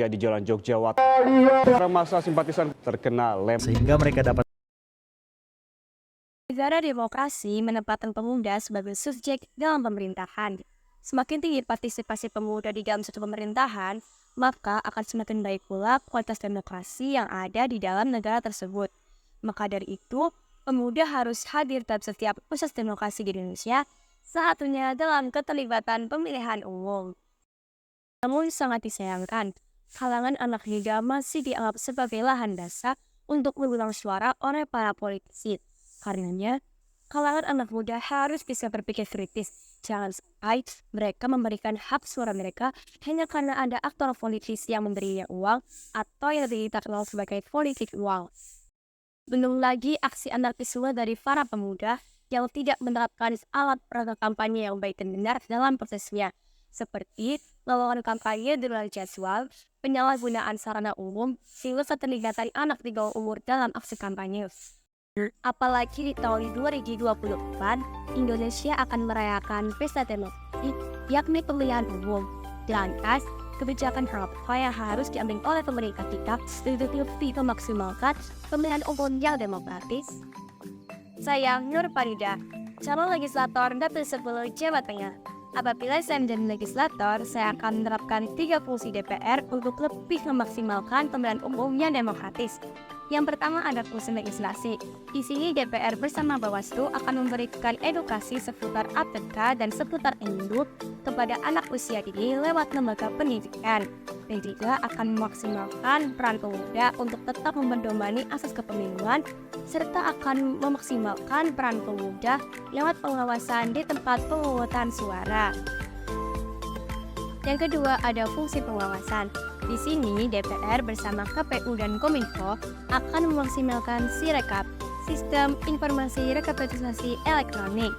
di Jalan Jogja, para massa simpatisan terkena lem sehingga mereka dapat Negara demokrasi menempatkan pemuda sebagai subjek dalam pemerintahan. Semakin tinggi partisipasi pemuda di dalam suatu pemerintahan, maka akan semakin baik pula kualitas demokrasi yang ada di dalam negara tersebut. Maka dari itu, pemuda harus hadir dalam setiap proses demokrasi di Indonesia, salah satunya dalam keterlibatan pemilihan umum. Namun sangat disayangkan, kalangan anak muda masih dianggap sebagai lahan dasar untuk mengulang suara oleh para politisi. Karenanya, kalangan anak muda harus bisa berpikir kritis. Jangan sampai mereka memberikan hak suara mereka hanya karena ada aktor politis yang memberinya uang atau yang dikenal sebagai politik uang. Belum lagi aksi anarkisme dari para pemuda yang tidak menerapkan alat perangkat kampanye yang baik dan benar dalam prosesnya, seperti melakukan kampanye di luar jadwal, penyalahgunaan sarana umum, hingga keterlibatan anak di bawah umur dalam aksi kampanye. Apalagi di tahun 2024, Indonesia akan merayakan pesta demokrasi, yakni pemilihan umum. Lantas, kebijakan apa yang harus diambil oleh pemerintah kita untuk lebih memaksimalkan pemilihan umum yang demokratis? Saya Nur Farida, calon legislator Dapil 10 Jawa Tengah. Apabila saya menjadi legislator, saya akan menerapkan 3 fungsi DPR untuk lebih memaksimalkan pemilihan umum yang demokratis. Yang pertama ada fungsi legislasi. Di sini DPR bersama Bawaslu akan memberikan edukasi seputar APK dan seputar pemilu kepada anak usia dini lewat lembaga pendidikan. Dan juga akan memaksimalkan peran pemuda untuk tetap memedomani asas kepemiluan, serta akan memaksimalkan peran pemuda lewat pengawasan di tempat pemungutan suara. Yang kedua ada fungsi pengawasan. Di sini DPR bersama KPU dan Kominfo akan memaksimalkan Sirekap, sistem informasi rekapitulasi elektronik.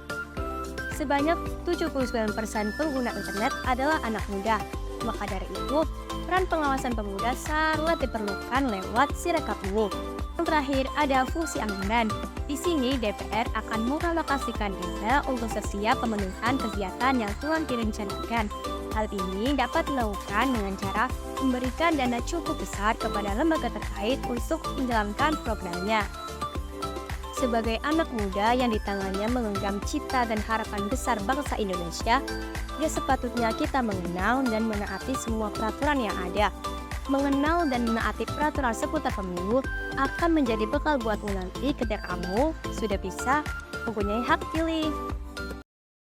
Sebanyak 79% pengguna internet adalah anak muda. Maka dari itu, peran pengawasan pemuda sangat diperlukan lewat Sirekap ini. Yang terakhir ada fungsi anggaran. Di sini DPR akan mengalokasikan dana untuk setiap pemenuhan kegiatan yang telah direncanakan. Hal ini dapat dilakukan dengan cara memberikan dana cukup besar kepada lembaga terkait untuk menjalankan programnya. Sebagai anak muda yang di tangannya menggenggam cita dan harapan besar bangsa Indonesia, ya sepatutnya kita mengenal dan menaati semua peraturan yang ada. Mengenal dan menaati peraturan seputar pemilu akan menjadi bekal buatmu nanti ketika kamu sudah bisa mempunyai hak pilih.